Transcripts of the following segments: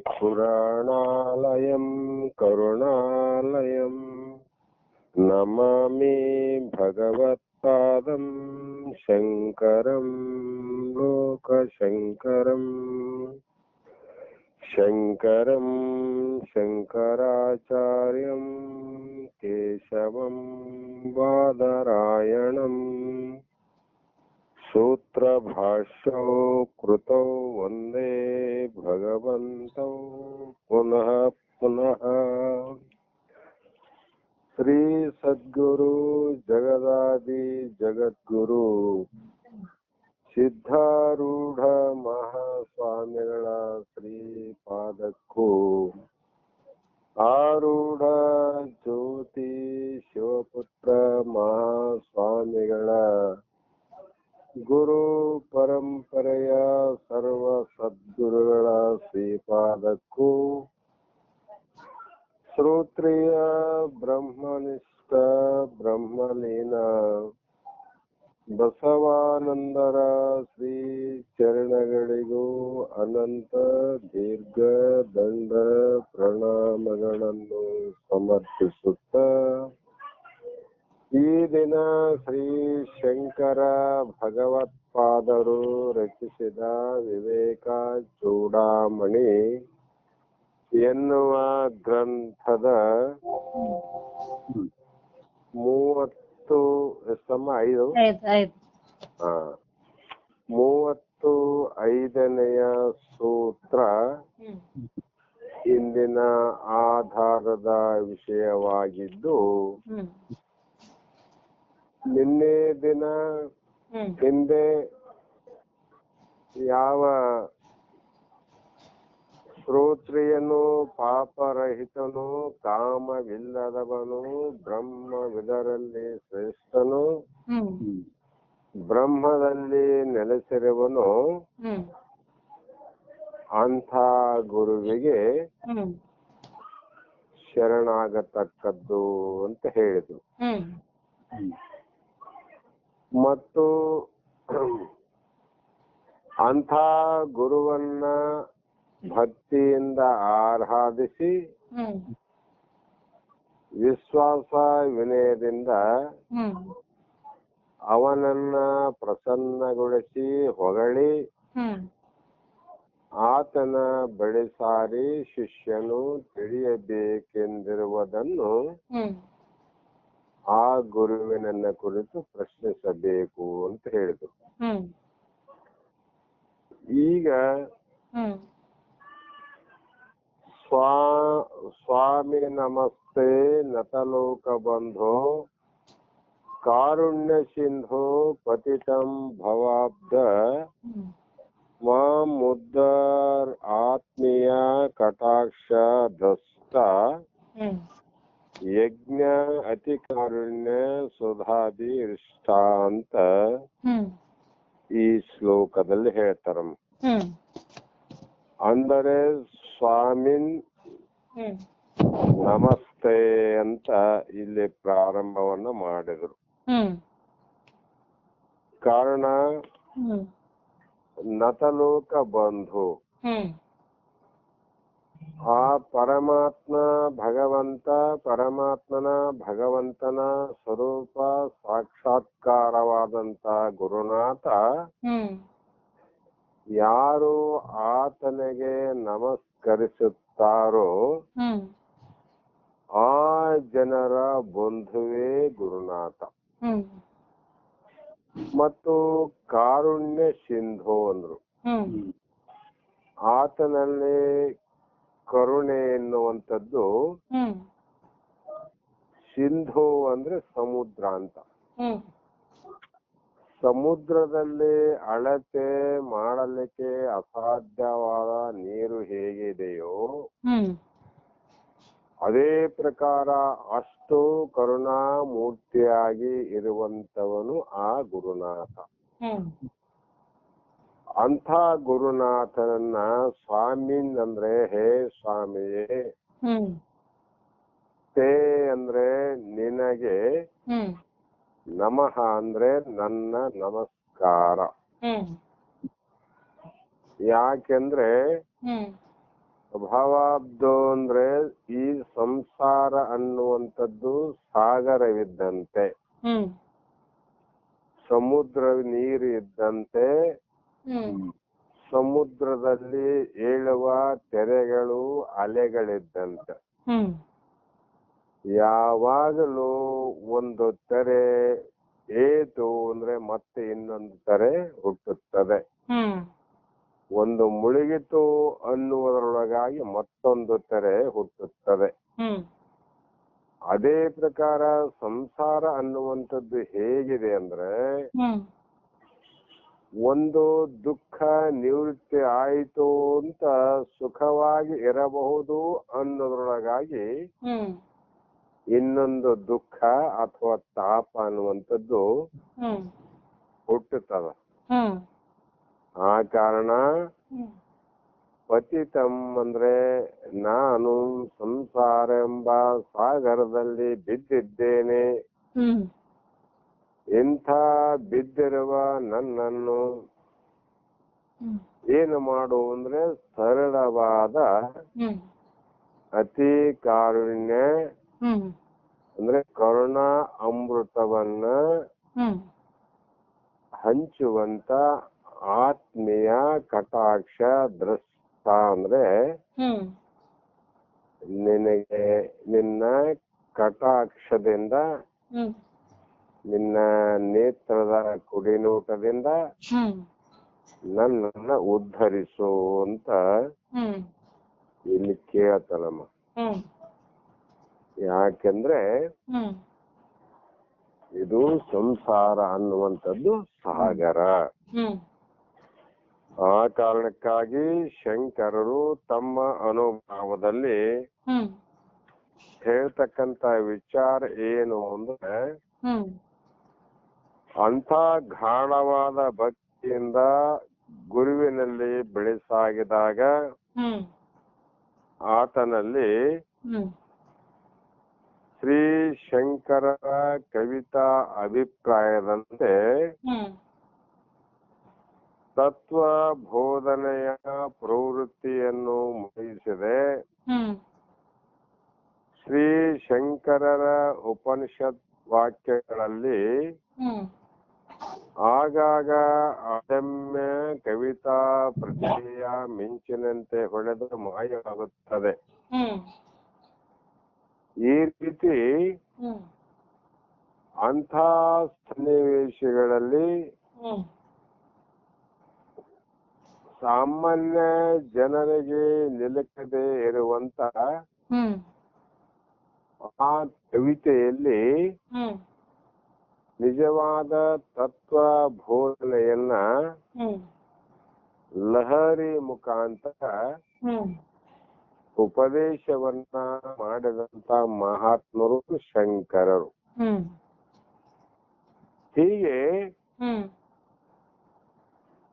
पुराणालयं करुणालयं नमामि भगवत्पादं शङ्करं लोकशङ्करं शङ्करं शङ्कराचार्यं केशवं बादरायणम् सूत्रभाष्यौ कृतौ वन्दे भगवन्तौ पुनः पुनः। श्री सद्गुरु जगदादि जगद्गुरु ಸಿದ್ಧಾರೂಢ ಮಹಾಸ್ವಾಮಿಗಳ ಶ್ರೀಪಾದಕ್ಕೂ ಆರೂಢ ಜ್ಯೋತಿ ಶಿವಪುತ್ರ ಮಹಾಸ್ವಾಮಿಗಳ ಗುರು ಪರಂಪರೆಯ ಸರ್ವ ಸದ್ಗುರುಗಳ ಶ್ರೀಪಾದಕ್ಕೂ ಶ್ರೋತ್ರಿಯ ಬ್ರಹ್ಮನಿಷ್ಠ ಬ್ರಹ್ಮಲೀನ ಬಸವಾನಂದರ ಶ್ರೀ ಚರಣಗಳಿಗೂ ಅನಂತ ದೀರ್ಘ ದಂಡ ಪ್ರಣಾಮಗಳನ್ನು ಸಮರ್ಪಿಸುತ್ತ ಈ ದಿನ ಶ್ರೀ ಶಂಕರ ಭಗವತ್ಪಾದರು ರಚಿಸಿದ ವಿವೇಕ ಚೂಡಾಮಣಿ ಎನ್ನುವ ಗ್ರಂಥದ 35ನೆಯ ಸೂತ್ರ ಇಂದಿನ ಆಧಾರದ ವಿಷಯವಾಗಿದ್ದು, ನಿನ್ನೆ ದಿನ ಹಿಂದೆ ಯಾವ ಶ್ರೋತ್ರಿಯನು ಪಾಪರಹಿತನು ಕಾಮವಿಲ್ಲದವನು ಬ್ರಹ್ಮವಿದರಲ್ಲಿ ಶ್ರೇಷ್ಠನು ಬ್ರಹ್ಮದಲ್ಲಿ ನೆಲೆಸಿರುವನು ಅಂಥ ಗುರುವಿಗೆ ಶರಣಾಗತಕ್ಕದ್ದು ಅಂತ ಹೇಳಿದ್ರು. ಮತ್ತು ಅಂಥ ಗುರುವನ್ನ ಭಕ್ತಿಯಿಂದ ಆರಾಧಿಸಿ ವಿಶ್ವಾಸ ವಿನಯದಿಂದ ಅವನನ್ನ ಪ್ರಸನ್ನಗೊಳಿಸಿ ಹೊಗಳಿ ಆತನ ಬಳಿ ಸಾರಿ ಶಿಷ್ಯನು ತಿಳಿಯಬೇಕೆಂದಿರುವುದನ್ನು ಆ ಗುರುವಿನನ್ನ ಕುರಿತು ಪ್ರಶ್ನಿಸಬೇಕು ಅಂತ ಹೇಳಿದ್ರು. ಈಗ ಸ್ವಾಮಿ ನಮಸ್ತೆ ನತಲೋಕ ಬಂಧೋ ಕಾರುಣ್ಯ ಸಿಂಧೋ ಪತಿತಂ ಭವಾಬ್ದ ಮಾಂ ಉದ್ಧಾರ್ ಆತ್ಮೀಯ ಕಟಾಕ್ಷ ಧಸ್ತ ಯಜ್ಞ ಅತಿ ಕಾರುಣ್ಯ ಸುಧಾದಿ ಇಷ್ಟ ಅಂತ ಈ ಶ್ಲೋಕದಲ್ಲಿ ಹೇಳ್ತಾರಮ್ಮ. ಅಂದರೆ ಸ್ವಾಮಿನ್ ನಮಸ್ತೆ ಅಂತ ಇಲ್ಲಿ ಪ್ರಾರಂಭವನ್ನ ಮಾಡಿದ್ರು. ಕಾರಣ ನತಲೋಕ ಬಂಧು, ಆ ಪರಮಾತ್ಮ ಭಗವಂತನ ಸ್ವರೂಪ ಸಾಕ್ಷಾತ್ಕಾರವಾದಂತ ಗುರುನಾಥ ಯಾರು ಆತನಿಗೆ ನಮಸ್ಕರಿಸುತ್ತಾರೋ ಆ ಜನರ ಬಂಧುವೇ ಗುರುನಾಥ. ಮತ್ತು ಕಾರುಣ್ಯ ಸಿಂಧು ಅಂದ್ರು. ಆತನಲ್ಲಿ ಕರುಣೆ ಎನ್ನುವಂಥದ್ದು, ಸಿಂಧು ಅಂದ್ರೆ ಸಮುದ್ರ ಅಂತ. ಸಮುದ್ರದಲ್ಲಿ ಅಳತೆ ಮಾಡಲಿಕ್ಕೆ ಅಸಾಧ್ಯವಾದ ನೀರು ಹೇಗಿದೆಯೋ ಅದೇ ಪ್ರಕಾರ ಅಷ್ಟು ಕರುಣಾಮೂರ್ತಿಯಾಗಿ ಇರುವಂತವನು ಆ ಗುರುನಾಥ. ಅಂಥ ಗುರುನಾಥನನ್ನ ಸ್ವಾಮಿನ್ ಅಂದ್ರೆ ಹೇ ಸ್ವಾಮಿಯೇ, ತೇ ಅಂದ್ರೆ ನಿನಗೆ, ನಮಃ ಅಂದ್ರೆ ನನ್ನ ನಮಸ್ಕಾರ. ಯಾಕೆಂದ್ರೆ ಭವಾಬ್ದೋ ಅಂದ್ರೆ ಈ ಸಂಸಾರ ಅನ್ನುವಂಥದ್ದು ಸಾಗರವಿದ್ದಂತೆ, ಸಮುದ್ರ ನೀರು ಇದ್ದಂತೆ, ಸಮುದ್ರದಲ್ಲಿ ಏಳುವ ತೆರೆಗಳು ಅಲೆಗಳಿದ್ದಂತೆ. ಯಾವಾಗಲೂ ಒಂದು ತೆರೆ ಏತು ಅಂದ್ರೆ ಮತ್ತೆ ಇನ್ನೊಂದು ತೆರೆ ಹುಟ್ಟುತ್ತದೆ. ಒಂದು ಮುಳುಗಿತು ಅನ್ನುವುದರೊಳಗಾಗಿ ಮತ್ತೊಂದು ತೆರೆ ಹುಟ್ಟುತ್ತದೆ. ಅದೇ ಪ್ರಕಾರ ಸಂಸಾರ ಅನ್ನುವಂಥದ್ದು ಹೇಗಿದೆ ಅಂದ್ರೆ, ಒಂದು ದುಃಖ ನಿವೃತ್ತಿ ಆಯಿತು ಅಂತ ಸುಖವಾಗಿ ಇರಬಹುದು ಅನ್ನೋದ್ರೊಳಗಾಗಿ ಇನ್ನೊಂದು ದುಃಖ ಅಥವಾ ತಾಪ ಅನ್ನುವಂಥದ್ದು ಹುಟ್ಟುತ್ತದ. ಆ ಕಾರಣ ಪತಿತಂ ಅಂದ್ರೆ ನಾನು ಸಂಸಾರ ಎಂಬ ಸಾಗರದಲ್ಲಿ ಬಿದ್ದಿದ್ದೇನೆ, ಇಂಥ ಬಿದ್ದಿರುವ ನನ್ನನ್ನು ಏನು ಮಾಡು ಅಂದ್ರೆ ಸರಳವಾದ ಅತಿ ಕಾರುಣ್ಯ ಅಂದ್ರೆ ಕರುಣಾ ಅಮೃತವನ್ನ ಹಂಚುವಂತ ಆತ್ಮೀಯ ಕಟಾಕ್ಷ ದೃಷ್ಟ ಅಂದ್ರೆ ನಿನಗೆ ನಿನ್ನ ಕಟಾಕ್ಷದಿಂದ, ನಿನ್ನ ನೇತ್ರದ ಕುಡಿನೋಟದಿಂದ ನನ್ನನ್ನ ಉದ್ಧರಿಸು ಅಂತ ಇಲ್ಲಿ ಕೇಳತ್ತಲ್ಲಮ್ಮ. ಯಾಕೆಂದ್ರೆ ಇದು ಸಂಸಾರ ಅನ್ನುವಂಥದ್ದು ಸಾಗರ. ಆ ಕಾರಣಕ್ಕಾಗಿ ಶಂಕರರು ತಮ್ಮ ಅನುಭವದಲ್ಲಿ ಹೇಳ್ತಕ್ಕಂತ ವಿಚಾರ ಏನು ಅಂದ್ರೆ, ಅಂಥ ಗಾಢವಾದ ಭಕ್ತಿಯಿಂದ ಗುರುವಿನಲ್ಲಿ ಬೆಳೆಸಾಗಿದಾಗ ಆತನಲ್ಲಿ ಶ್ರೀ ಶಂಕರರ ಕವಿತಾ ಅಭಿಪ್ರಾಯದಂತೆ ತತ್ವ ಬೋಧನೆಯ ಪ್ರವೃತ್ತಿಯನ್ನು ಮುಗಿಸಿದೆ. ಶ್ರೀ ಶಂಕರರ ಉಪನಿಷತ್ ವಾಕ್ಯಗಳಲ್ಲಿ ಆಗಾಗ ಅದಮ್ಯ ಕವಿತಾ ಪ್ರತಿಯ ಮಿಂಚಿನಂತೆ ಹೊಳೆದು ಮಾಯವಾಗುತ್ತದೆ. ಈ ರೀತಿ ಅಂಥ ಸನ್ನಿವೇಶಗಳಲ್ಲಿ ಸಾಮಾನ್ಯ ಜನರಿಗೆ ನಿಲುಕದೆ ಇರುವಂತ ಆ ಕವಿತೆಯಲ್ಲಿ ನಿಜವಾದ ತತ್ವ ಬೋಧನೆಯನ್ನ ಲಹರಿ ಮುಖಾಂತರ ಉಪದೇಶವನ್ನ ಮಾಡಿದಂತ ಮಹಾತ್ಮರು ಶಂಕರರು. ಹೀಗೆ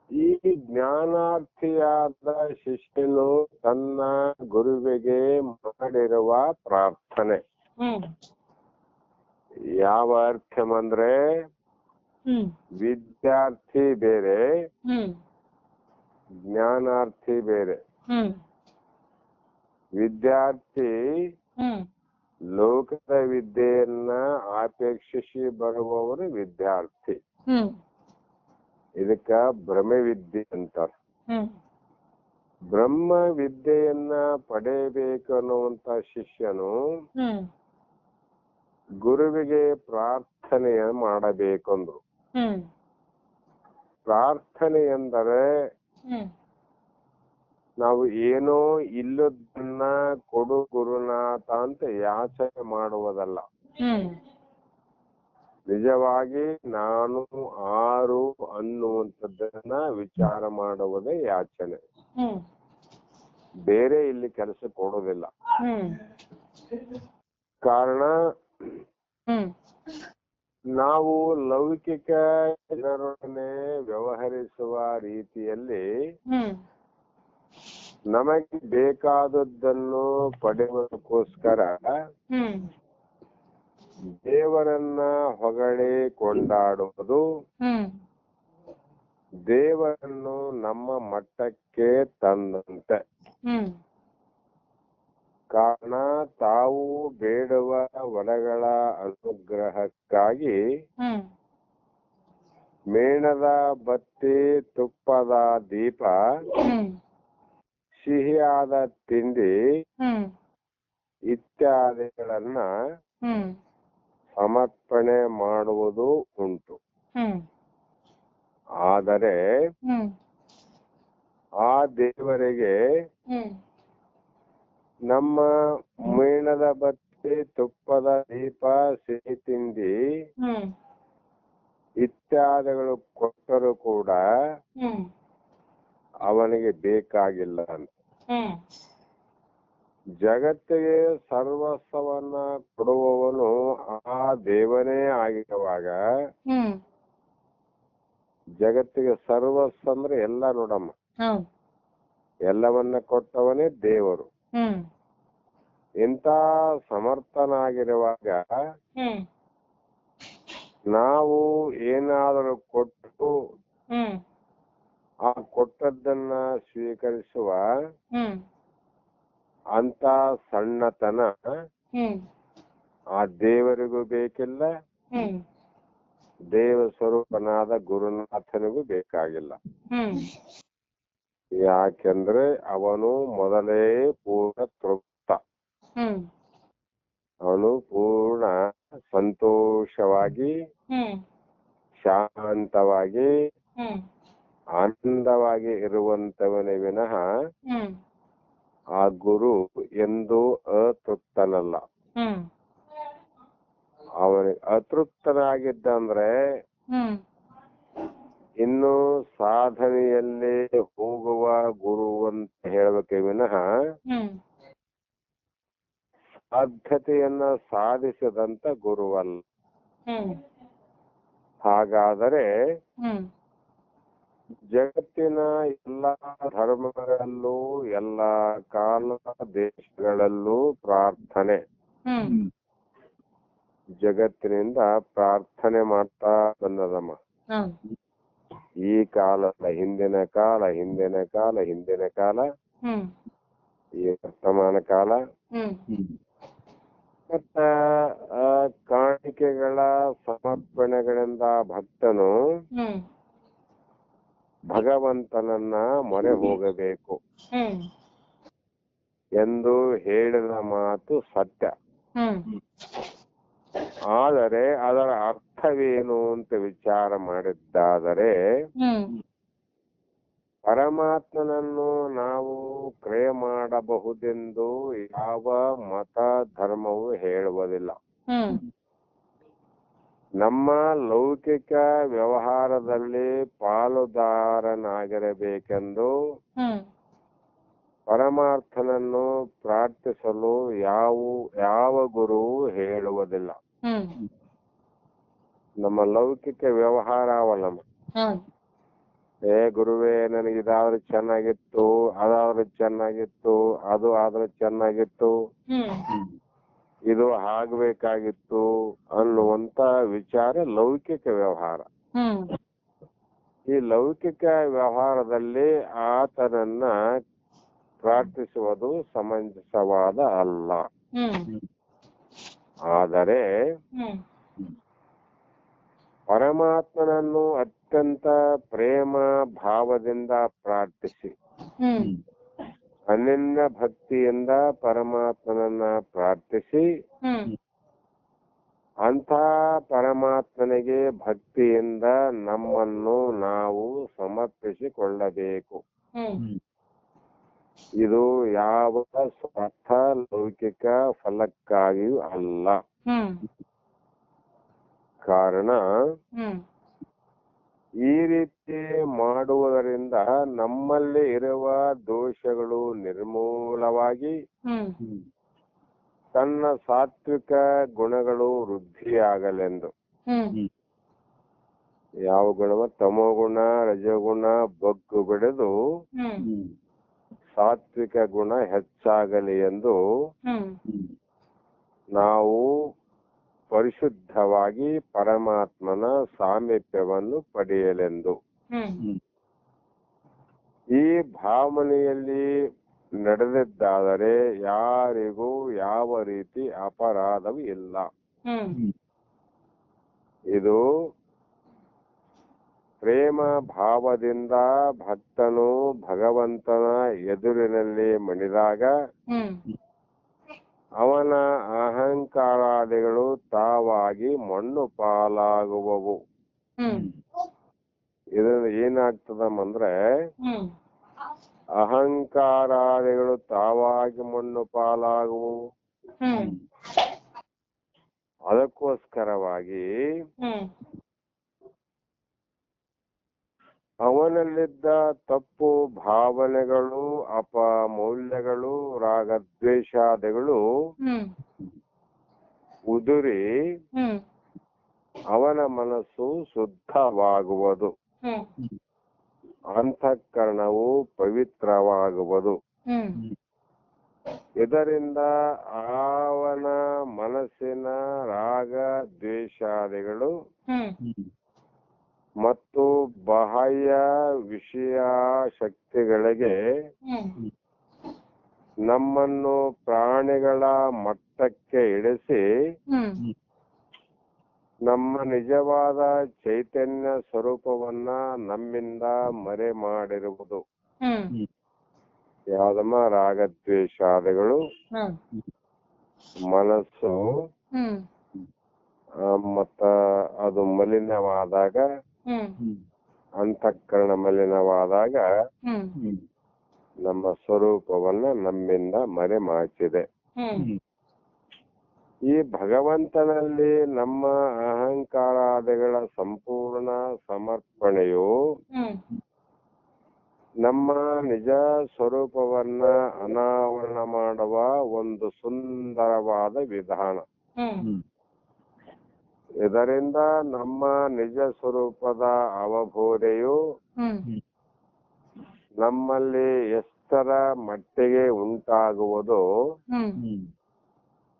ಈ ಜ್ಞಾನಾರ್ಥಿಯಾದ ಶಿಷ್ಯನು ತನ್ನ ಗುರುವಿಗೆ ಮಾಡಿರುವ ಪ್ರಾರ್ಥನೆ ಯಾವ ಅರ್ಥವಂದ್ರೆ, ವಿದ್ಯಾರ್ಥಿ ಬೇರೆ, ಜ್ಞಾನಾರ್ಥಿ ಬೇರೆ. ವಿದ್ಯಾರ್ಥಿ ಲೋಕದ ವಿದ್ಯೆಯನ್ನ ಅಪೇಕ್ಷಿಸಿ ಬರುವವರು ವಿದ್ಯಾರ್ಥಿ. ಇದಕ್ಕ ಭ್ರಮೆ ವಿದ್ಯೆ ಅಂತಾರ. ಬ್ರಹ್ಮ ವಿದ್ಯೆಯನ್ನ ಪಡೆಯಬೇಕು ಅನ್ನುವಂತ ಶಿಷ್ಯನು ಗುರುವಿಗೆ ಪ್ರಾರ್ಥನೆಯ ಮಾಡಬೇಕಂದ್ರು. ಪ್ರಾರ್ಥನೆ ಎಂದರೆ ನಾವು ಏನೋ ಇಲ್ಲದನ್ನ ಕೊಡು ಗುರುನಾಥ ಅಂತ ಯಾಚನೆ ಮಾಡುವುದಲ್ಲ. ನಿಜವಾಗಿ ನಾನು ಆರು ಅನ್ನುವಂಥದ್ದನ್ನ ವಿಚಾರ ಮಾಡುವುದೇ ಯಾಚನೆ. ಬೇರೆ ಇಲ್ಲಿ ಕೆಲಸ ಕೊಡೋದಿಲ್ಲ. ಕಾರಣ ನಾವು ಲೌಕಿಕ ಜನರೊಡನೆ ವ್ಯವಹರಿಸುವ ರೀತಿಯಲ್ಲಿ ನಮಗೆ ಬೇಕಾದದ್ದನ್ನು ಪಡೆಯುವುದಕ್ಕೋಸ್ಕರ ದೇವರನ್ನ ಹೊಗಳಿ ಕೊಂಡಾಡುವುದು, ದೇವರನ್ನು ನಮ್ಮ ಮಟ್ಟಕ್ಕೆ ತಂದಂತೆ. ತಾವು ಬೇಡುವ ವರಗಳ ಅನುಗ್ರಹಕ್ಕಾಗಿ ಮೇಣದ ಬತ್ತಿ, ತುಪ್ಪದ ದೀಪ, ಸಿಹಿಯಾದ ತಿಂಡಿ ಇತ್ಯಾದಿಗಳನ್ನ ಸಮರ್ಪಣೆ ಮಾಡುವುದು ಉಂಟು. ಆದರೆ ಆ ದೇವರಿಗೆ ನಮ್ಮ ಮೇಣದ ಬತ್ತಿ, ತುಪ್ಪದ ದೀಪ, ಸಿಹಿ ತಿಂಡಿ ಇತ್ಯಾದಿಗಳು ಕೊಟ್ಟರೂ ಕೂಡ ಅವನಿಗೆ ಬೇಕಾಗಿಲ್ಲ ಅಂತ. ಜಗತ್ತಿಗೆ ಸರ್ವಸ್ವವನ್ನ ಕೊಡುವವನು ಆ ದೇವನೇ ಆಗಿರುವಾಗ ಜಗತ್ತಿಗೆ ಸರ್ವಸ್ವ ಅಂದ್ರೆ ಎಲ್ಲ ನೋಡಮ್ಮ, ಎಲ್ಲವನ್ನ ಕೊಟ್ಟವನೇ ದೇವರು. ಇಂಥ ಸಮರ್ಥನಾಗಿರುವಾಗ ನಾವು ಏನಾದರೂ ಕೊಟ್ಟು ಆ ಕೊಟ್ಟದ್ದನ್ನ ಸ್ವೀಕರಿಸುವ ಅಂತ ಸಣ್ಣತನ ಆ ದೇವರಿಗೂ ಬೇಕಿಲ್ಲ, ದೇವ ಸ್ವರೂಪನಾದ ಗುರುನಾಥನಿಗೂ ಬೇಕಾಗಿಲ್ಲ. ಯಾಕೆಂದ್ರೆ ಅವನು ಮೊದಲೇ ಪೂರ್ಣ ತೃಪ್ತ, ಅವನು ಪೂರ್ಣ ಸಂತೋಷವಾಗಿ, ಶಾಂತವಾಗಿ, ಆನಂದವಾಗಿ ಇರುವಂತವನೇ ವಿನಃ ಆ ಗುರು ಎಂದು ಅತೃಪ್ತನಲ್ಲ. ಅವನಿಗೆ ಅತೃಪ್ತನಾಗಿದ್ದಂದ್ರೆ ಇನ್ನು ಸಾಧನೆಯಲ್ಲಿ ಹೋಗುವ ಗುರು ಅಂತ ಹೇಳಬೇಕೆ ವಿನಃ ಸಾಧ್ಯತೆಯನ್ನ ಸಾಧಿಸದಂತ ಗುರುವಲ್ಲ. ಹಾಗಾದರೆ ಜಗತ್ತಿನ ಎಲ್ಲಾ ಧರ್ಮಗಳಲ್ಲೂ ಎಲ್ಲಾ ಕಾಲ ದೇಶಗಳಲ್ಲೂ ಪ್ರಾರ್ಥನೆ, ಜಗತ್ತಿನಿಂದ ಪ್ರಾರ್ಥನೆ ಮಾಡ್ತಾ ಬಂದದಮ್ಮ. ಈ ಕಾಲದ ಹಿಂದಿನ ಕಾಲ, ಈ ವರ್ತಮಾನ ಕಾಲ, ಮತ್ತ ಕಾಣಿಕೆಗಳ ಸಮರ್ಪಣೆಗಳಿಂದ ಭಕ್ತನು ಭಗವಂತನನ್ನ ಮೊರೆ ಹೋಗಬೇಕು ಎಂದು ಹೇಳಿದ ಮಾತು ಸತ್ಯ. ಆದರೆ ಅದರ ಅರ್ಥವೇನು ಅಂತ ವಿಚಾರ ಮಾಡಿದ್ದಾದರೆ ಪರಮಾತ್ಮನನ್ನು ನಾವು ಕ್ರಿಯೆ ಮಾಡಬಹುದೆಂದು ಯಾವ ಮತ ಧರ್ಮವು ಹೇಳುವುದಿಲ್ಲ. ನಮ್ಮ ಲೌಕಿಕ ವ್ಯವಹಾರದಲ್ಲಿ ಪಾಲುದಾರನಾಗಿರಬೇಕೆಂದು ಪರಮಾರ್ಥನನ್ನು ಪ್ರಾರ್ಥಿಸಲು ಯಾವ ಗುರು ಹೇಳುವುದಿಲ್ಲ. ನಮ್ಮ ಲೌಕಿಕ ವ್ಯವಹಾರ ಅವಲಂಬ, ಗುರುವೇ ನನಗೆ ಇದಾದ್ರೆ ಚೆನ್ನಾಗಿತ್ತು, ಅದಾದ್ರೆ ಚೆನ್ನಾಗಿತ್ತು, ಅದು ಆದ್ರೆ ಚೆನ್ನಾಗಿತ್ತು, ಇದು ಆಗ್ಬೇಕಾಗಿತ್ತು ಅನ್ನುವಂತ ವಿಚಾರ ಲೌಕಿಕ ವ್ಯವಹಾರ. ಈ ಲೌಕಿಕ ವ್ಯವಹಾರದಲ್ಲಿ ಆತನನ್ನ ಪ್ರಾರ್ಥಿಸುವುದು ಸಮಂಜಸವಾದ ಅಲ್ಲ. ಆದರೆ ಪರಮಾತ್ಮನನ್ನು ಅತ್ಯಂತ ಪ್ರೇಮ ಭಾವದಿಂದ ಪ್ರಾರ್ಥಿಸಿ, ಅನನ್ಯ ಭಕ್ತಿಯಿಂದ ಪರಮಾತ್ಮನನ್ನ ಪ್ರಾರ್ಥಿಸಿ, ಅಂಥ ಪರಮಾತ್ಮನಿಗೆ ಭಕ್ತಿಯಿಂದ ನಮ್ಮನ್ನು ನಾವು ಸಮರ್ಪಿಸಿಕೊಳ್ಳಬೇಕು. ಇದು ಯಾವ ಸ್ವಾರ್ಥ ಲೌಕಿಕ ಫಲಕ್ಕಾಗಿಯೂ ಅಲ್ಲ. ಕಾರಣ ಈ ರೀತಿ ಮಾಡುವುದರಿಂದ ನಮ್ಮಲ್ಲಿ ಇರುವ ದೋಷಗಳು ನಿರ್ಮೂಲವಾಗಿ ತನ್ನ ಸಾತ್ವಿಕ ಗುಣಗಳು ವೃದ್ಧಿಯಾಗಲೆಂದು. ಯಾವ ಗುಣವ? ತಮೋಗುಣ, ರಜಗುಣ ಬಗ್ಗು ಬೆಳೆದು ಸಾತ್ವಿಕ ಗುಣ ಹೆಚ್ಚಾಗಲಿ ಎಂದು ನಾವು ಪರಿಶುದ್ಧವಾಗಿ ಪರಮಾತ್ಮನ ಸಾಮೀಪ್ಯವನ್ನು ಪಡೆಯಲೆಂದು. ಈ ಭಾವನೆಯಲ್ಲಿ ನಡೆದಿದ್ದಾದರೆ ಯಾರಿಗೂ ಯಾವ ರೀತಿ ಅಪರಾಧವೂ ಇಲ್ಲ. ಇದು ಪ್ರೇಮ ಭಾವದಿಂದ ಭಕ್ತನು ಭಗವಂತನ ಎದುರಿನಲ್ಲಿ ಮಣಿದಾಗ ಅವನ ಅಹಂಕಾರಾದಿಗಳು ತಾವಾಗಿ ಮಣ್ಣು ಪಾಲಾಗುವವು. ಇದರಿಂದ ಏನಾಗ್ತದಮ್ಮಂದ್ರೆ ಅಹಂಕಾರಾದಿಗಳು ತಾವಾಗಿ ಮಣ್ಣು ಪಾಲಾಗುವು. ಅದಕ್ಕೋಸ್ಕರವಾಗಿ ಅವನಲ್ಲಿದ್ದ ತಪ್ಪು ಭಾವನೆಗಳು, ಅಪಮೌಲ್ಯಗಳು, ರಾಗದ್ವೇಷಾದಿಗಳು ಉದುರಿ ಅವನ ಮನಸ್ಸು ಶುದ್ಧವಾಗುವುದು, ಅಂತಃಕರಣವು ಪವಿತ್ರವಾಗುವುದು. ಇದರಿಂದ ಅವನ ಮನಸ್ಸಿನ ರಾಗ ದ್ವೇಷಾದಿಗಳು ಮತ್ತು ಬಾಹ್ಯ ವಿಷಯ ಶಕ್ತಿಗಳಿಗೆ ನಮ್ಮನ್ನು ಪ್ರಾಣಿಗಳ ಮಟ್ಟಕ್ಕೆ ಇಳಿಸಿ ನಮ್ಮ ನಿಜವಾದ ಚೈತನ್ಯ ಸ್ವರೂಪವನ್ನ ನಮ್ಮಿಂದ ಮರೆ ಮಾಡಿರುವುದು. ಯಾವ್ದಮ್ಮ? ರಾಗದ್ವೇಷಾದಿಗಳು, ಮನಸ್ಸು ಮತ್ತ ಅದು ಮಲಿನವಾದಾಗ, ಅಂತಃಕರಣ ಮಲಿನವಾದಾಗ ನಮ್ಮ ಸ್ವರೂಪವನ್ನ ನಮ್ಮಿಂದ ಮರೆ ಮಾಚಿದೆ. ಈ ಭಗವಂತನಲ್ಲಿ ನಮ್ಮ ಅಹಂಕಾರಾದಿಗಳ ಸಂಪೂರ್ಣ ಸಮರ್ಪಣೆಯು ನಮ್ಮ ನಿಜ ಸ್ವರೂಪವನ್ನ ಅನಾವರಣ ಮಾಡುವ ಒಂದು ಸುಂದರವಾದ ವಿಧಾನ. ಇದರಿಂದ ನಮ್ಮ ನಿಜ ಸ್ವರೂಪದ ಅವಬೋಧೆಯು ನಮ್ಮಲ್ಲಿ ಎಷ್ಟರ ಮಟ್ಟಿಗೆ ಉಂಟಾಗುವುದೋ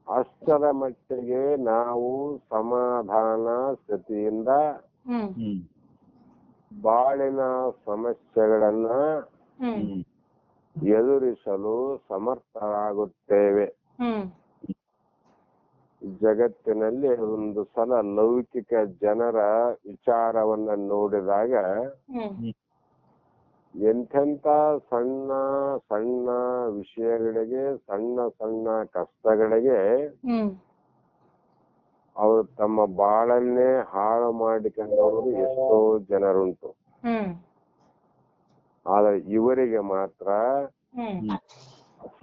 ಅಷ್ಟರ ಮಟ್ಟಿಗೆ ನಾವು ಸಮಾಧಾನ ಸ್ಥಿತಿಯಿಂದ ಬಾಳಿನ ಸಮಸ್ಯೆಗಳನ್ನ ಎದುರಿಸಲು ಸಮರ್ಥರಾಗುತ್ತೇವೆ. ಜಗತ್ತಿನಲ್ಲಿ ಒಂದು ಸಲ ಲೌಕಿಕ ಜನರ ವಿಚಾರವನ್ನ ನೋಡಿದಾಗ ಎಂತೆಂತ ಸಣ್ಣ ಸಣ್ಣ ವಿಷಯಗಳಿಗೆ, ಸಣ್ಣ ಸಣ್ಣ ಕಷ್ಟಗಳಿಗೆ ಅವರು ತಮ್ಮ ಬಾಳನ್ನೇ ಹಾಳು ಮಾಡಿಕೊಂಡವರು ಎಷ್ಟೋ ಜನರುಂಟು. ಆದ್ರೆ ಇವರಿಗೆ ಮಾತ್ರ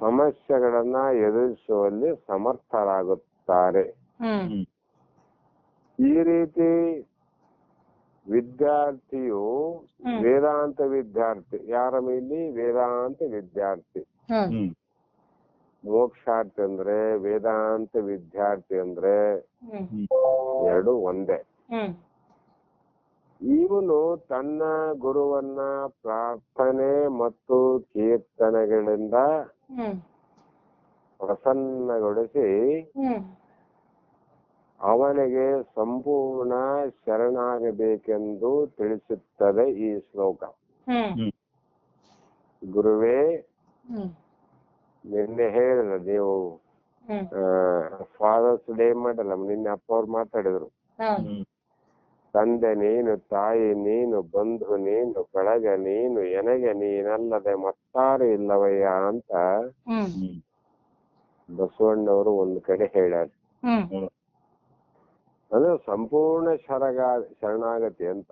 ಸಮಸ್ಯೆಗಳನ್ನ ಎದುರಿಸುವಲ್ಲಿ ಸಮರ್ಥರಾಗುತ್ತಾರೆ. ಈ ರೀತಿ ವಿದ್ಯಾರ್ಥಿಯು ವೇದಾಂತ ವಿದ್ಯಾರ್ಥಿ, ಯಾರ ಮೇಲೆ? ವೇದಾಂತ ವಿದ್ಯಾರ್ಥಿ. ಮೋಕ್ಷಾರ್ಥಿ ಅಂದ್ರೆ, ವೇದಾಂತ ವಿದ್ಯಾರ್ಥಿ ಅಂದ್ರೆ ಎರಡು ಒಂದೇ. ಇವನು ತನ್ನ ಗುರುವನ್ನ ಪ್ರಾರ್ಥನೆ ಮತ್ತು ಕೀರ್ತನೆಗಳಿಂದ ಪ್ರಸನ್ನಗೊಳಿಸಿ ಅವನಿಗೆ ಸಂಪೂರ್ಣ ಶರಣಾಗಬೇಕೆಂದು ತಿಳಿಸುತ್ತದೆ ಈ ಶ್ಲೋಕ. ಗುರುವೇ, ನಿನ್ನೆ ಹೇಳಿದ ನೀವು ಫಾದರ್ಸ್ ಡೇ ಮಾಡಲ್ಲ, ನಿನ್ನೆ ಅಪ್ಪ ಅವ್ರು ಮಾತಾಡಿದ್ರು. ತಂದೆ ನೀನು, ತಾಯಿ ನೀನು, ಬಂಧು ನೀನು, ಬೆಳಗ ನೀನು, ಎನಗೆ ನೀನಲ್ಲದೆ ಮತ್ತಾರು ಇಲ್ಲವಯ್ಯ ಅಂತ ಬಸವಣ್ಣವರು ಒಂದು ಕಡೆ ಹೇಳ್ಯಾರ. ಅದು ಸಂಪೂರ್ಣ ಶರಣಾಗತಿ ಅಂತ.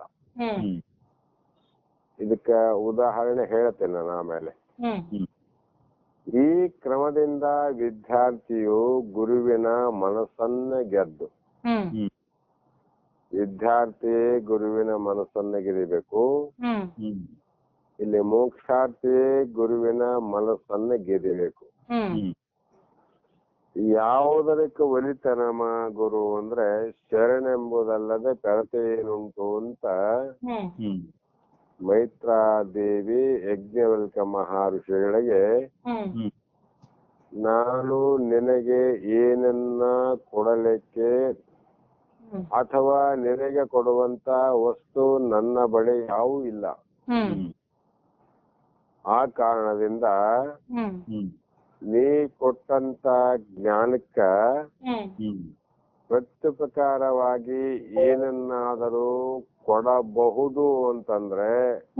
ಇದಕ್ಕ ಉದಾಹರಣೆ ಹೇಳ್ತೇನೆ ನಾನು ಆಮೇಲೆ. ಈ ಕ್ರಮದಿಂದ ವಿದ್ಯಾರ್ಥಿಯು ಗುರುವಿನ ಮನಸ್ಸನ್ನ ಗೆದ್ದು, ವಿದ್ಯಾರ್ಥಿ ಗುರುವಿನ ಮನಸ್ಸನ್ನ ಗೆದಿಬೇಕು. ಇಲ್ಲಿ ಮೋಕ್ಷಾರ್ಥಿ ಗುರುವಿನ ಮನಸ್ಸನ್ನ ಗೆದಿಬೇಕು. ಯಾವುದಕ್ಕೆ ಒಲಿತನಮ ಗುರು ಅಂದ್ರೆ ಶರಣೆಂಬುದಲ್ಲದೆ ಕೊರತೆ ಏನುಂಟು ಅಂತ ಮೈತ್ರಾದೇವಿ ಯಜ್ಞವಲ್ಕ ಮಹರ್ಷಿಗಳಿಗೆ ನಾನು ನಿನಗೆ ಏನನ್ನ ಕೊಡಲಿಕ್ಕೆ ಅಥವಾ ನಿನಗೆ ಕೊಡುವಂತ ವಸ್ತು ನನ್ನ ಬಳಿ ಯಾವೂ ಇಲ್ಲ. ಆ ಕಾರಣದಿಂದ ಹ್ಮ್ ನೀ ಕೊಟ್ಟಂತ ಜ್ಞಾನಕ್ಕ ಹ್ಮ್ ಪ್ರತ್ಯುಪಕಾರವಾಗಿ ಏನನ್ನಾದರೂ ಕೊಡಬಹುದು ಅಂತಂದ್ರೆ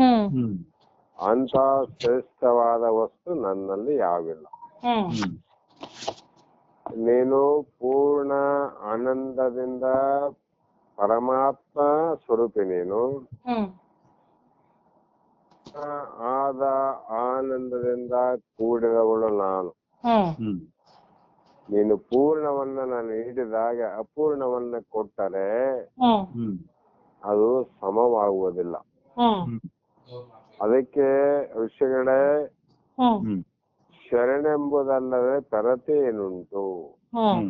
ಹ್ಮ್ ಅಂತ ಶ್ರೇಷ್ಠವಾದ ವಸ್ತು ನನ್ನಲ್ಲಿ ಯಾವಿಲ್ಲ. ಹ್ಮ್ ನೀನು ಪೂರ್ಣ ಆನಂದದಿಂದ ಪರಮಾತ್ಮ ಸ್ವರೂಪಿ ನೀನು. ಹ್ಮ್ ಆದ ಆನಂದದಿಂದ ಕೂಡಿದವಳು ನಾನು. ಹ್ಮ್ ನೀನು ಪೂರ್ಣವನ್ನ ನಾನು ನೀಡಿದಾಗ ಅಪೂರ್ಣವನ್ನ ಕೊಟ್ಟರೆ ಹ್ಮ್ ಅದು ಸಮವಾಗುವುದಿಲ್ಲ. ಹ್ಮ್ ಅದಕ್ಕೆ ಋಷಿಗಳೇ ಹ್ಮ್ ಶರಣೆಂಬುದಲ್ಲದೆ ಪರತೆ ಏನುಂಟು. ಹ್ಮ್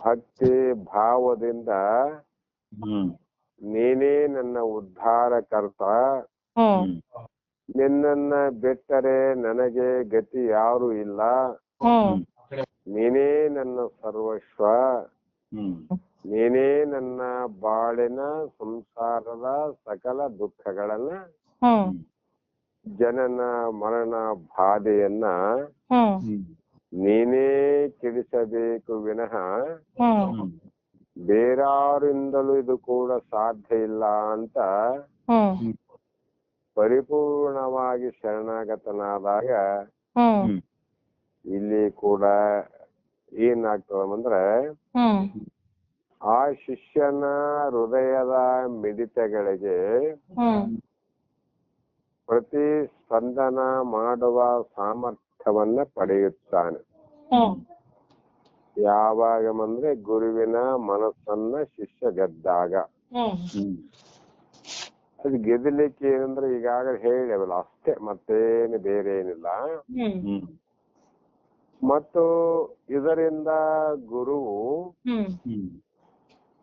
ಭಕ್ತಿ ಭಾವದಿಂದ ಹ್ಮ್ ನೀನೇ ನನ್ನ ಉದ್ಧಾರಕರ್ತ, ಹ್ಮ್ ನಿನ್ನನ್ನ ಬಿಟ್ಟರೆ ನನಗೆ ಗತಿ ಯಾರು ಇಲ್ಲ, ಹ್ಮ್ ನೀನೇ ನನ್ನ ಸರ್ವಸ್ವ, ನೀನೇ ನನ್ನ ಬಾಳಿನ ಸಂಸಾರದ ಸಕಲ ದುಃಖಗಳನ್ನ ಜನನ ಮರಣ ಬಾಧೆಯನ್ನ ನೀನೇ ಕೆಡಿಸಬೇಕು ವಿನಃ ಬೇರಾರಿಂದಲೂ ಇದು ಕೂಡ ಸಾಧ್ಯ ಇಲ್ಲ ಅಂತ ಪರಿಪೂರ್ಣವಾಗಿ ಶರಣಾಗತನಾದಾಗ ಇಲ್ಲಿ ಕೂಡ ಏನಾಗ್ತದಂದ್ರೆ ಆ ಶಿಷ್ಯನ ಹೃದಯದ ಮಿಡಿತಗಳಿಗೆ ಪ್ರತಿಸ್ಪಂದನ ಮಾಡುವ ಸಾಮರ್ಥ್ಯವನ್ನ ಪಡೆಯುತ್ತಾನೆ. ಯಾವಾಗ ಅಂದ್ರೆ ಗುರುವಿನ ಮನಸ್ಸನ್ನ ಶಿಷ್ಯ ಗೆದ್ದಾಗ. ಅದು ಗೆದ್ದಲಿಕ್ಕೆ ಏನಂದ್ರೆ ಈಗಾಗಲೇ ಹೇಳಿದವಲ್ಲ ಅಷ್ಟೇ, ಮತ್ತೇನು ಬೇರೆ ಏನಿಲ್ಲ. ಮತ್ತು ಇದರಿಂದ ಗುರುವು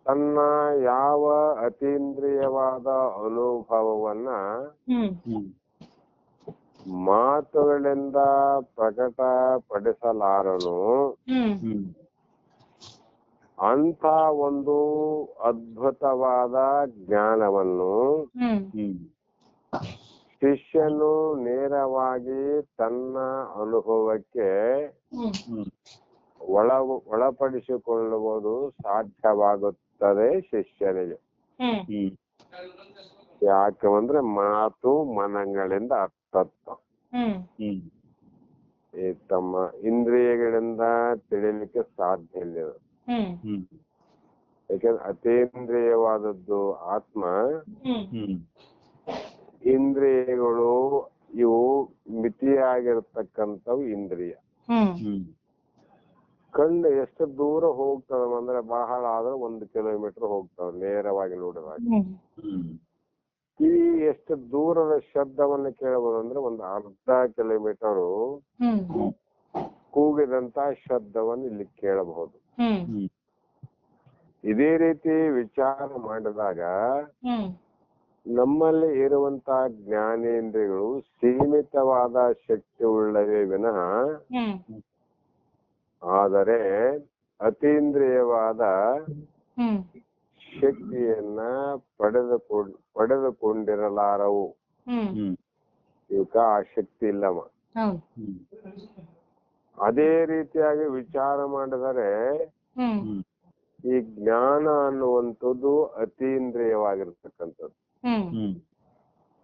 ತನ್ನ ಯಾವ ಅತೀಂದ್ರಿಯವಾದ ಅನುಭವವನ್ನ ಮಾತುಗಳಿಂದ ಪ್ರಕಟಪಡಿಸಲಾರನು ಅಂತ ಒಂದು ಅದ್ಭುತವಾದ ಜ್ಞಾನವನ್ನು ಶಿಷ್ಯನು ನೇರವಾಗಿ ತನ್ನ ಅನುಭವಕ್ಕೆ ಒಳಪಡಿಸಿಕೊಳ್ಳುವುದು ಸಾಧ್ಯವಾಗುತ್ತದೆ ಶಿಷ್ಯನಿಗೆ. ಯಾಕಂದ್ರೆ ಮಾತು ಮನಗಳಿಂದ ಅರ್ಥತ್ವ ಈ ತಮ್ಮ ಇಂದ್ರಿಯಗಳಿಂದ ತಿಳಿಲಿಕ್ಕೆ ಸಾಧ್ಯ ಇಲ್ಲ. ಯಾಕಂದ್ರೆ ಅತೀಂದ್ರಿಯವಾದದ್ದು ಆತ್ಮ, ಇಂದ್ರಿಯಗಳು ಇವು ಮಿತಿಯಾಗಿರ್ತಕ್ಕಂಥವು ಇಂದ್ರಿಯ. ಕಣ್ಣು ಎಷ್ಟು ದೂರ ಹೋಗ್ತವೆ ಅಂದ್ರೆ ಬಹಳ ಆದ್ರೆ 1 ಕಿಲೋಮೀಟರ್ ಹೋಗ್ತವೆ ನೇರವಾಗಿ ನೋಡಿದಾಗ. ಕಿವಿ ಎಷ್ಟು ದೂರದ ಶಬ್ದವನ್ನು ಕೇಳಬಹುದು ಅಂದ್ರೆ 1 ಅರ್ಧ ಕಿಲೋಮೀಟರ್ ಕೂಗಿದಂತ ಶಬ್ದವನ್ನು ಇಲ್ಲಿ ಕೇಳಬಹುದು. ಇದೇ ರೀತಿ ವಿಚಾರ ಮಾಡಿದಾಗ ನಮ್ಮಲ್ಲಿ ಇರುವಂತಹ ಜ್ಞಾನೇಂದ್ರಿಯಗಳು ಸೀಮಿತವಾದ ಶಕ್ತಿ ಉಳ್ಳವೇ ವಿನಃ ಆದರೆ ಅತೀಂದ್ರಿಯವಾದ ಶಕ್ತಿಯನ್ನ ಪಡೆದುಕೊಂಡಿರಲಾರವು. ಇವಕ್ಕ ಆ ಶಕ್ತಿ ಇಲ್ಲವ. ಅದೇ ರೀತಿಯಾಗಿ ವಿಚಾರ ಮಾಡಿದರೆ ಈ ಜ್ಞಾನ ಅನ್ನುವಂಥದ್ದು ಅತೀಂದ್ರಿಯವಾಗಿರ್ತಕ್ಕಂಥದ್ದು.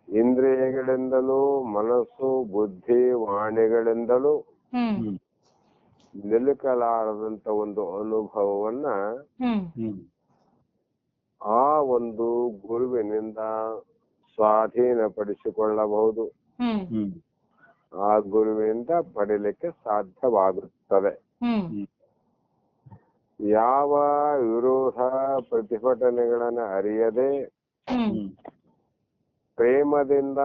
ಇಂದ್ರಿಯಗಳಿಂದಲೂ ಮನಸ್ಸು ಬುದ್ಧಿ ವಾಣಿಗಳಿಂದಲೂ ನಿಲುಕಲಾರದಂತ ಒಂದು ಅನುಭವವನ್ನ ಆ ಒಂದು ಗುರುವಿನಿಂದ ಸ್ವಾಧೀನಪಡಿಸಿಕೊಳ್ಳಬಹುದು. ಆ ಗುರುವಿನಿಂದ ಪಡಿಲಿಕ್ಕೆ ಸಾಧ್ಯವಾಗುತ್ತದೆ. ಯಾವ ವಿರೋಧ ಪ್ರತಿಭಟನೆಗಳನ್ನ ಅರಿಯದೆ ಪ್ರೇಮದಿಂದ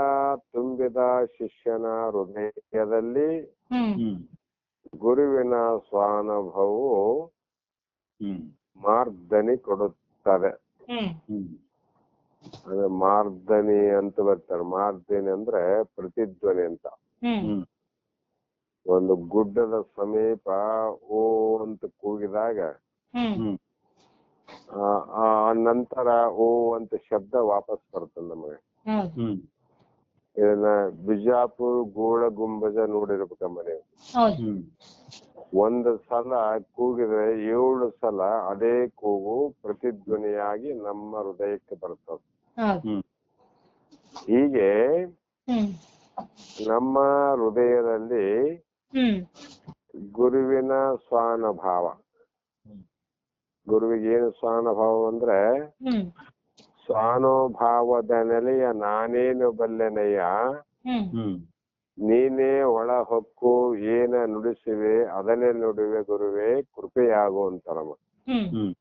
ತುಂಬಿದ ಶಿಷ್ಯನ ಹೃದಯದಲ್ಲಿ ಗುರುವಿನ ಸ್ವಾನುಭವವು ಮಾರ್ದನಿ ಕೊಡುತ್ತದೆ. ಅಂದ್ರೆ ಮಾರ್ದನಿ ಅಂತ ಬರ್ತಾರೆ. ಮಾರ್ದನಿ ಅಂದ್ರೆ ಪ್ರತಿಧ್ವನಿ ಅಂತ. ಒಂದು ಗುಡ್ಡದ ಸಮೀಪ ಓ ಅಂತ ಕೂಗಿದಾಗ ಆ ನಂತರ ಓ ಅಂತ ಶಬ್ದ ವಾಪಸ್ ಬರ್ತದೆ ನಮಗೆ. ಇದನ್ನ ಬಿಜಾಪುರ ಗೋಳ ಗುಂಬಜ ನೋಡಿರ್ಬೇಕಮ್ಮ ನೀವು. ಹೌದು. ಹ್ಮ್ ಒಂದು ಸಲ ಕೂಗಿದ್ರೆ 7 ಸಲ ಅದೇ ಕೂಗು ಪ್ರತಿಧ್ವನಿಯಾಗಿ ನಮ್ಮ ಹೃದಯಕ್ಕೆ ಬರ್ತದೆ. ಹೌದು. ಹ್ಮ್ ಹೀಗೆ ಹ್ಮ್ ನಮ್ಮ ಹೃದಯದಲ್ಲಿ ಹ್ಮ್ ಗುರುವಿನ ಸ್ವಾನುಭಾವ. ಗುರುವಿಗೆ ಏನು ಸ್ವಾನುಭಾವ ಅಂದ್ರೆ ಹ್ಮ್ ಸ್ವಾನುಭಾವದ ನೆಲೆಯ ನಾನೇನು ಬಲ್ಲೆನೆಯ, ಹ್ಮ್ ಹ್ಮ್ ನೀನೇ ಒಳ ಹೊಕ್ಕು ಏನ ನುಡಿಸುವೆ ಅದನ್ನೇ ನುಡಿವೆ ಗುರುವೇ ಕೃಪೆಯಾಗು ಅಂತಾರಮ್ಮ. ಹ್ಮ್ ಹ್ಮ್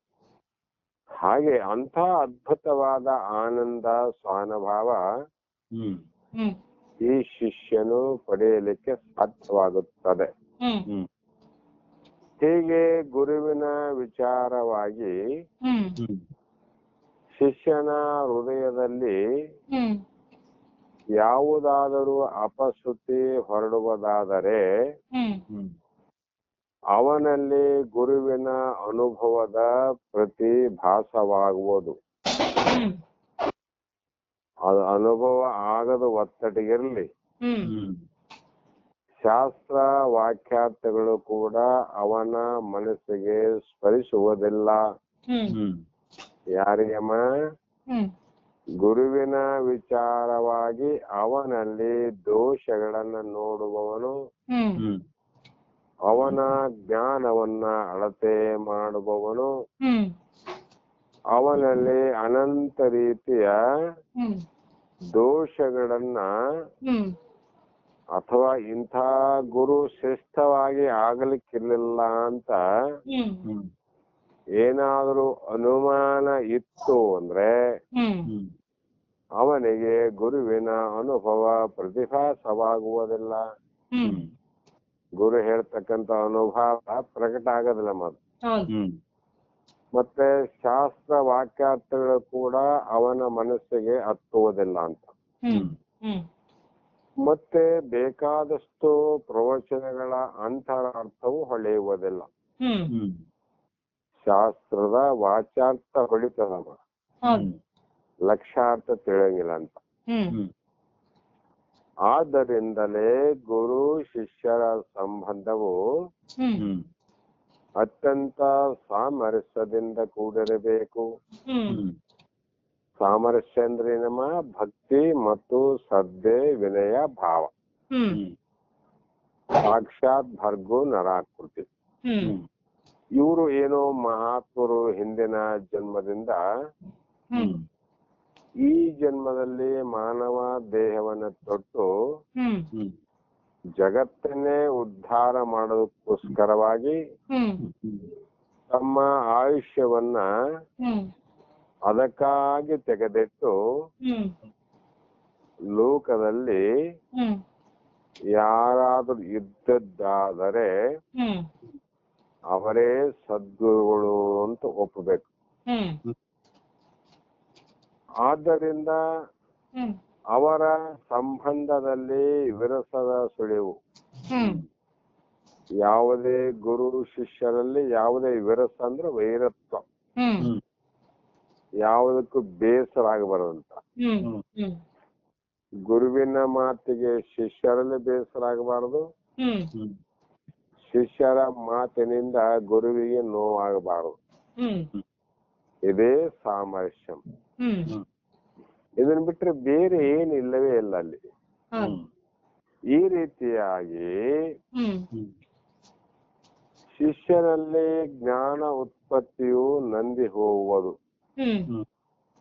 ಹಾಗೆ ಅಂಥ ಅದ್ಭುತವಾದ ಆನಂದ ಸ್ವಾನುಭಾವ ಹ್ಮ್ ಹ್ಮ್ ಈ ಶಿಷ್ಯನು ಪಡೆಯಲಿಕ್ಕೆ ಸಾಧ್ಯವಾಗುತ್ತದೆ. ಹ್ಮ್ ಹ್ಮ್ ಹೀಗೆ ಗುರುವಿನ ವಿಚಾರವಾಗಿ ಹ್ಮ್ ಹ್ಮ್ ಶಿಷ್ಯನ ಹೃದಯದಲ್ಲಿ ಹ್ಮ್ ಯಾವುದಾದರೂ ಅಪಶ್ರುತಿ ಹೊರಡುವುದಾದರೆ ಹ್ಮ್ ಹ್ಮ್ ಅವನಲ್ಲಿ ಗುರುವಿನ ಅನುಭವದ ಪ್ರತಿಭಾಸವಾಗುವುದು. ಹ್ಮ್ ಅದು ಅನುಭವ ಆಗದ ಒತ್ತಟಿಗಿರಲಿ. ಹ್ಮ್ ಹ್ಮ್ ಶಾಸ್ತ್ರ ವಾಕ್ಯಾರ್ಥಗಳು ಕೂಡ ಅವನ ಮನಸ್ಸಿಗೆ ಸ್ಪರಿಸುವುದಿಲ್ಲ. ಹ್ಮ್ ಹ್ಮ್ ಯಾರಿಗಮ್ಮ? ಹ್ಮ್ ಗುರುವಿನ ವಿಚಾರವಾಗಿ ಅವನಲ್ಲಿ ದೋಷಗಳನ್ನ ನೋಡುವವನು, ಹ್ಮ್ ಹ್ಮ್ ಅವನ ಜ್ಞಾನವನ್ನ ಅಳತೆ ಮಾಡುವವನು, ಹ್ಮ್ ಅವನಲ್ಲಿ ಅನಂತ ರೀತಿಯ ಹ್ಮ್ ದೋಷಗಳನ್ನ ಹ್ಮ್ ಅಥವಾ ಇಂಥ ಗುರು ಶ್ರೇಷ್ಠವಾಗಿ ಆಗಲಿಕ್ಕಿರ್ಲಿಲ್ಲ ಅಂತ ಹ್ಮ್ ಹ್ಮ್ ಏನಾದರೂ ಅನುಮಾನ ಇತ್ತು ಅಂದ್ರೆ ಹ್ಮ್ ಹ್ಮ್ ಅವನಿಗೆ ಗುರುವಿನ ಅನುಭವ ಪ್ರತಿಭಾಸವಾಗುವುದಿಲ್ಲ. ಹ್ಮ್ ಗುರು ಹೇಳ್ತಕ್ಕಂಥ ಅನುಭವ ಪ್ರಕಟ ಆಗೋದಿಲ್ಲ ಮಾತು. ಹೌದು. ಹ್ಮ್ ಮತ್ತೆ ಶಾಸ್ತ್ರ ವಾಕ್ಯಾರ್ಥಗಳು ಕೂಡ ಅವನ ಮನಸ್ಸಿಗೆ ಹತ್ತುವುದಿಲ್ಲ ಅಂತ. ಹ್ಮ್ ಹ್ಮ್ ಮತ್ತೆ ಬೇಕಾದಷ್ಟು ಪ್ರವಚನಗಳ ಅಂತರಾರ್ಥವು ಹೊಳೆಯುವುದಿಲ್ಲ. ಹ್ಮ್ ಹ್ಮ್ ಶಾಸ್ತ್ರದ ವಾಚಾರ್ಥ ಹೊಳಿತದವ, ಹೌದು. ಲಕ್ಷಾರ್ಥ ತಿಳಿಯಂಗಿಲ್ಲ ಅಂತ. ಹ್ಮ್ ಹ್ಮ್ ಆದ್ದರಿಂದಲೇ ಗುರು ಶಿಷ್ಯರ ಸಂಬಂಧವು ಹ್ಮ್ ಹ್ಮ್ ಅತ್ಯಂತ ಸಾಮರಸ್ಯದಿಂದ ಕೂಡಿರಬೇಕು. ಹ್ಮ್ ಹ್ಮ್ ಸಾಮರಸ್ಯ ಅಂದ್ರೆ ನಮ್ಮ ಭಕ್ತಿ ಮತ್ತು ಶ್ರದ್ಧೆ ವಿನಯ ಭಾವ. ಹ್ಮ್ ಹ್ಮ್ ಸಾಕ್ಷಾತ್ ಭರ್ಗು ನರಾಕೃತಿ. ಹ್ಮ್ ಇವರು ಏನೋ ಮಹಾತ್ಮರು ಹಿಂದಿನ ಜನ್ಮದಿಂದ ಹ್ಮ್ ಈ ಜನ್ಮದಲ್ಲಿ ಮಾನವ ದೇಹವನ್ನು ತೊಟ್ಟು ಹ್ಮ್ ಹ್ಮ್ ಜಗತ್ತನ್ನೇ ಉದ್ಧಾರ ಮಾಡೋದಕ್ಕೋಸ್ಕರವಾಗಿ ಹ್ಮ್ ತಮ್ಮ ಆಯುಷ್ಯವನ್ನ ಹ್ಮ್ ಅದಕ್ಕಾಗಿ ತೆಗೆದಿಟ್ಟು ಹ್ಮ್ ಲೋಕದಲ್ಲಿ ಹ್ಮ್ ಯಾರಾದ್ರೂ ಇದ್ದದ್ದಾದರೆ ಹ್ಮ್ ಅವರೇ ಸದ್ಗುರುಗಳು ಅಂತ ಒಪ್ಪಬೇಕು. ಹ್ಮ್ ಆದ್ದರಿಂದ ಹ್ಮ್ ಅವರ ಸಂಬಂಧದಲ್ಲಿ ವಿರಸದ ಸುಳಿವು. ಹ್ಮ್ ಯಾವುದೇ ಗುರು ಶಿಷ್ಯರಲ್ಲಿ ಯಾವುದೇ ವಿರಸ ಅಂದ್ರೆ ವೈರತ್ವ, ಹ್ಮ್ ಹ್ಮ್ ಯಾವುದಕ್ಕೂ ಬೇಸರ ಆಗಬಾರದಂತ. ಹ್ಮ್ ಹ್ಮ್ ಗುರುವಿನ ಮಾತಿಗೆ ಶಿಷ್ಯರಲ್ಲಿ ಬೇಸರ ಆಗಬಾರದು, ಹ್ಮ್ ಹ್ಮ್ ಶಿಷ್ಯರ ಮಾತಿನಿಂದ ಗುರುವಿಗೆ ನೋವಾಗಬಾರದು. ಹ್ಮ್ ಇದೇ ಸಾಮರಸ್ಯ. ಹ್ಮ್ ಇದನ್ನ ಬಿಟ್ರೆ ಬೇರೆ ಏನಿಲ್ಲವೇ ಇಲ್ಲ ಅಲ್ಲಿ. ಹೌದು. ಈ ರೀತಿಯಾಗಿ ಹ್ಮ್ ಹ್ಮ್ ಶಿಷ್ಯನಲ್ಲಿ ಜ್ಞಾನ ಉತ್ಪತ್ತಿಯು ನಂದಿ ಹೋಗುವುದು. ಹ್ಮ್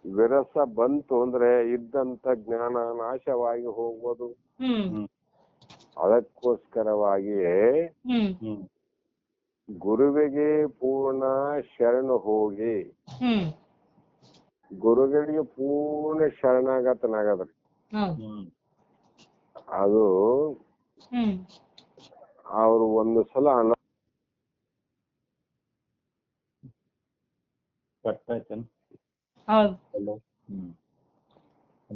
ವಿರಸ ಬಂತು ಅಂದ್ರೆ ಇದ್ದಂತ ಜ್ಞಾನ ನಾಶವಾಗಿ ಹೋಗುವುದು. ಹ್ಮ್ ಅದಕ್ಕೋಸ್ಕರವಾಗಿಯೇ ಹ್ಮ್ ಹ್ಮ್ ಗುರುವಿಗೆ ಪೂರ್ಣ ಶರಣು ಹೋಗಿ ಹ್ಮ್ ಗುರುಗಳಿಗೆ ಪೂರ್ಣ ಶರಣಾಗತನಾಗದ್ರಿ. ಹೌದು. ಹ್ಮ್ ಅದು ಹ್ಮ್ ಅವರು ಒಂದು ಸಲ ಕಟ್ ಆಯ್ತೇನು? ಹೌದು. ಹಲೋ. ಹ್ಮ್